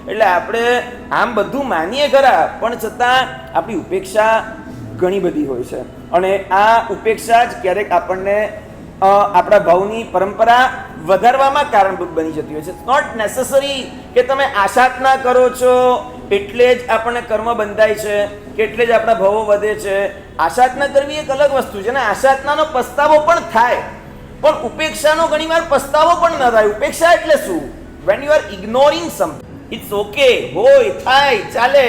એટલે આપણે આમ બધું માનીએ ખરા, પણ છતાં આપણી ઉપેક્ષા ઘણી બધી હોય છે. અને આ ઉપેક્ષા જ ક્યારેક આપણને આપણા ભાવની પરંપરા વધારવામાં કારણભૂત બની જતી હોય છે. નોટ નેસેસરી કે તમે આશાતના કરો છો એટલે જ આપણને કર્મ બંધાય છે કે એટલે જ આપણા ભાવો વધે છે. આશાતના કરવી એક અલગ વસ્તુ છે ને. આશાતનાનો પસ્તાવો પણ થાય, પણ ઉપેક્ષાનો ઘણી વાર પસ્તાવો પણ ન થાય. ઉપેક્ષા એટલે શું? When you are ignoring something. It's okay, હોય, થાય, ચાલે.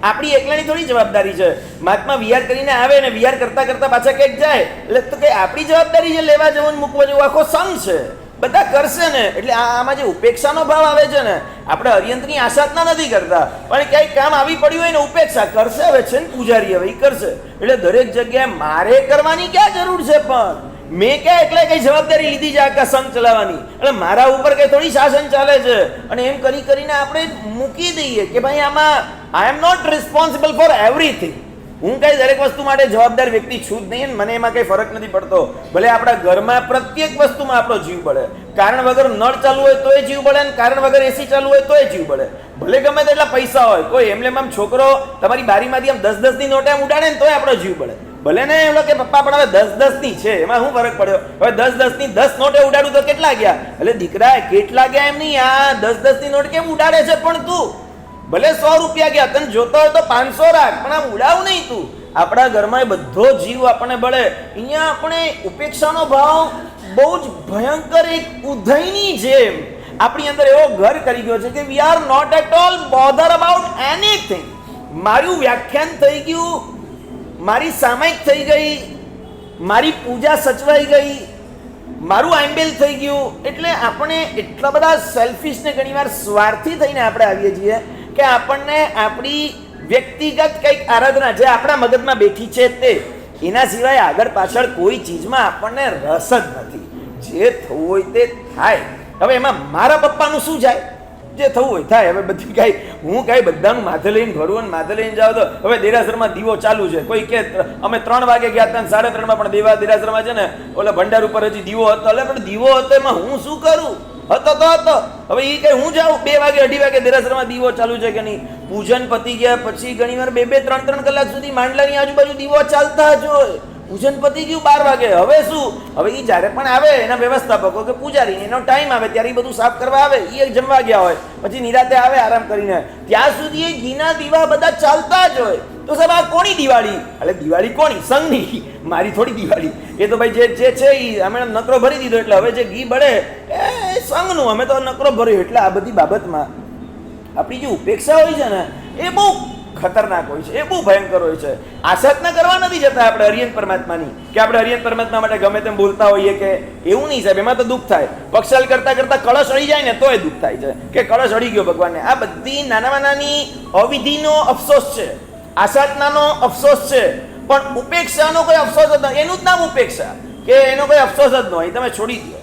આપણી એકલાની થોડી જવાબદારી છે. મહાત્મા વિહાર કરીને આવે ને વિહાર કરતા કરતા પાછા ક્યાંક જાય એટલે તો કે આપણી જવાબદારી છે લેવા જવું ને મૂકવા જવું. આખો સંઘ છે, બધા કરશે ને. એટલે આમાં જે ઉપેક્ષાનો ભાવ આવે છે ને, આપણે અર્યંતની આશાતના નથી કરતા, પણ ક્યાંય કામ આવી પડ્યું હોય ને ઉપેક્ષા કરશે. હવે છે ને પૂજારી, હવે એ કરશે. એટલે દરેક જગ્યાએ મારે કરવાની ક્યાં જરૂર છે? પણ મેં ક્યાં એટલે કઈ જવાબદારી લીધી છે આખા સંઘ ચલાવવાની? એટલે મારા ઉપર કઈ થોડી શાસન ચાલે છે? અને એમ કરી કરીને આપણે મૂકી દઈએ કે ભાઈ આમાં I am not responsible for everything. હું કઈ દરેક વસ્તુ માટે જવાબદાર વ્યક્તિ છું જ નહીં, મને એમાં કઈ ફરક નથી પડતો. ભલે આપણા ઘરમાં પ્રત્યેક વસ્તુમાં આપણો જીવ બળે. કારણ વગર નળ ચાલુ હોય તોય જીવ બળે, ને કારણ વગર એસી ચાલુ હોય તોય જીવ બળે. ભલે ગમે તેટલા પૈસા હોય, કોઈ એમને આમ છોકરો તમારી બારીમાંથી આમ 10-10 ની નોટે આમ ઉડાડે ને તોય આપણો જીવ બળે. ભલે ને એમ કે પપ્પા પણ હવે 10-10 ની છે, એમાં શું ફરક પડ્યો? હવે 10-10 ની 10 નોટે ઉડાડું તો કેટલા ગયા? એટલે દીકરા કેટલા ગયા એમ નહીં, આ 10-10 ની નોટ કેમ ઉડાડે છે? પણ તું ભલે 100 રૂપિયા ગયા, તને જોતો હોય તો 500 રાખ, પણ આમ ઉડાવ નહીં તું. આપણા ઘરમાં એ બધો જીવ આપણને બળે. અહીંયા આપણે ઉપેક્ષાનો ભાવ બહુ જ ભયંકર એક ઉધઈની જેમ આપણી અંદર એવો ઘર કરી ગયો છે કે we are not at all bother about anything. મારું વ્યાખ્યાન થઈ ગયું, મારી સામાયિક થઈ ગઈ, મારી પૂજા સચવાઈ ગઈ, મારું આંબેલ થઈ ગયું. એટલે આપણે એટલા બધા સેલ્ફિશ ને ઘણીવાર સ્વાર્થી થઈને આપણે આવીએ છીએ કે આપણને આપણી વ્યક્તિગત કંઈક આરાધના જે આપણા મગજમાં બેઠી છે તે, એના સિવાય આગળ પાછળ કોઈ ચીજમાં આપણને રસ જ નથી. જે થવું હોય તે થાય. હવે એમાં મારા પપ્પાનું શું જાય? જે થવું હોય થાય. હવે બધી કાંઈ હું કાંઈ બધાનું માથે લઈને ભરવું અને માથે લઈને જાવ તો હવે દેરાસરમાં દીવો ચાલુ છે. કોઈ કે અમે 3 વાગે ગયા હતા 3:30 પણ દેરાસરમાં છે ને ઓલા ભંડાર ઉપર હજી દીવો હતો. એટલે પણ દીવો હતો એમાં હું શું કરું? હતો તો હતો. હવે એ કઈ હું જાઉં 2 વાગે 2:30 વાગે દેરાસરમાં દીવો ચાલુ છે કે નહીં? પૂજન પતી ગયા પછી ઘણીવાર 2-2 3-3 કલાક સુધી માંડલાની આજુબાજુ દીવો ચાલતા જ હોય. પૂજન પતી ગયું 12 વાગે. હવે શું? હવે એ જ્યારે પણ આવે એના વ્યવસ્થાપકો કે પૂજારી એનો ટાઈમ આવે ત્યારે એ બધું સાફ કરવા આવે, એ જમવા ગયા હોય, પછી નિરાતે આવે આરામ કરીને. ત્યાં સુધી એ ઘીના દીવા બધા ચાલતા જ હોય. તો સાહેબ આ કોની દિવાળી? એટલે દિવાળી કોની? સંઘની. મારી થોડી દિવાળી. એ તો ભાઈ જે છે એ અમે નકરો ભરી દીધો, એટલે હવે જે ઘી બળે એ સંઘનું, અમે તો નકરો ભર્યો. એટલે આ બધી બાબતમાં આપણી જે ઉપેક્ષા હોય છે ને એ બહુ ખતરનાક હોય છે, એ બહુ ભયંકર હોય છે. આસાધના કરવા નથી જતા આપણે હરિયન પરમાત્માની, કે આપણે હરિયન પરમાત્મા માટે ગમે તેમ બોલતા હોઈએ કે એવું નહીં સાહેબ. એમાં તો દુઃખ થાય. પક્ષાલ કરતા કરતા કળશ અડી જાય ને તોય દુઃખ થાય છે કે કળશ અડી ગયો ભગવાનને. આ બધી નાનામાં નાની અવિધિનો અફસોસ છે, આસાધનાનો અફસોસ છે, પણ ઉપેક્ષાનો કોઈ અફસોસ જ નથી. એનું જ નામ ઉપેક્ષા, કે એનો કોઈ અફસોસ જ નહીં. તમે છોડી દો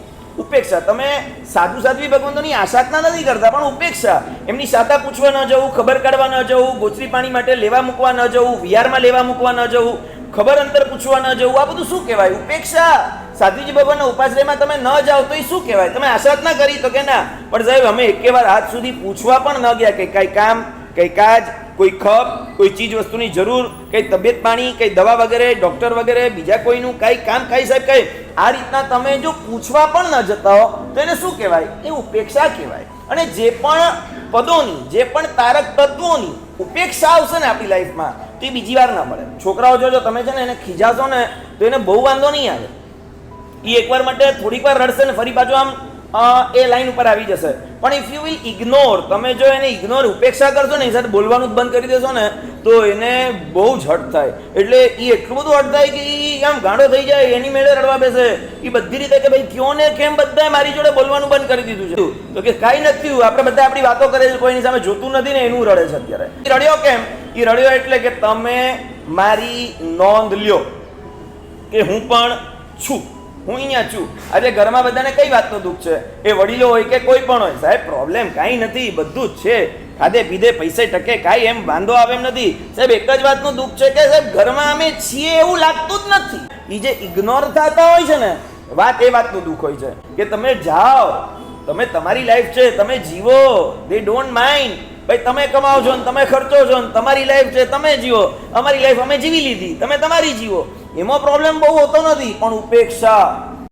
ઉપેક્ષા. તમે સાધુ સાધ્વી ભગવંતોની આસાધના નથી કરતા, પણ ઉપેક્ષા. એમની સાતા પૂછવા ન જવું, ખબર કાઢવા ન જવું, ગોચરી પાણી માટે લેવા મૂકવા ન જવું, વિહારમાં લેવા મૂકવા ન જવું, ખબર અંતર પૂછવા ન જવું, આ બધું શું કહેવાય? ઉપેક્ષા. સાધુજી ભગવાનના ઉપાશ્રયમાં તમે ન જાઓ તો એ શું કહેવાય? તમે આસાધના કરી તો કે ના, પણ સાહેબ અમે એકેવાર આજ સુધી પૂછવા પણ ન ગયા કે કઈ કામ, કઈ કાજ, કોઈ ખપ, કોઈ ચીજ વસ્તુની જરૂર, કઈ તબિયત પાણી, કઈ દવા વગેરે, ડોક્ટર વગેરે, બીજા કોઈનું કઈ કામ, કઈ સાહેબ કઈ આ રીતના તમે જો પૂછવા પણ ન જતા હો તો એને શું કહેવાય? એ ઉપેક્ષા કહેવાય. અને જે પણ પદોની, જે પણ તારક તત્વોની ઉપેક્ષા આવશે ને આપણી લાઈફમાં તો એ બીજી વાર ના મળે. છોકરાઓ જોજો તમે છે ને એને ખીજાશો ને તો એને બહુ વાંધો નહીં આવે. એ એકવાર માટે થોડીક વાર રડશે ને ફરી પાછું આમ એ લાઈન ઉપર આવી જશે. પણ ઇફ યુ વિલ ઇગ્નોર, તમે જો એને ઇગ્નોર ઉપેક્ષા કરશો ને, એ સાથે બોલવાનું જ બંધ કરી દેશો ને તો એને બહુ જ હટ થાય. એટલે એ એટલું બધું હટ થાય કે એ આમ ગાંડો થઈ જાય, એની મેળે રડવા બેસે. એ બધી રીતે કે ભાઈ કયો ને કેમ બધાએ મારી જોડે બોલવાનું બંધ કરી દીધું છે. તો કે કાંઈ નથી થયું, આપણે બધા આપણી વાતો કરે છે, કોઈની સામે જોતું નથી ને એનું રડે છે અત્યારે. એ રડ્યો કેમ? એ રડ્યો એટલે કે તમે મારી નોંધ લ્યો કે હું પણ છું, હું અહીંયા છું. આજે ઘરમાં બધાને કઈ વાતનું દુઃખ છે? એ વડીલો હોય કે કોઈ પણ હોય, સાહેબ પ્રોબ્લેમ કાંઈ નથી, બધું જ છે, ખાધે પીધે પૈસે ટકે, કાંઈ એમ વાંધો આવે એમ નથી. સાહેબ એક જ વાતનું દુઃખ છે કે સાહેબ ઘરમાં અમે છીએ એવું લાગતું જ નથી. એ જે ઇગ્નોર થતા હોય છે ને વાત, એ વાતનું દુઃખ હોય છે કે તમે જાઓ, તમે તમારી લાઈફ છે, તમે જીવો, દે ડોન્ટ માઇન્ડ. ભાઈ તમે કમાઓ છો ને તમે ખર્ચો છો ને તમારી લાઈફ છે તમે જીવો, અમારી લાઈફ અમે જીવી લીધી, તમે તમારી જીવો, એમાં પ્રોબ્લેમ બહુ હોતો નથી. પણ ઉપેક્ષા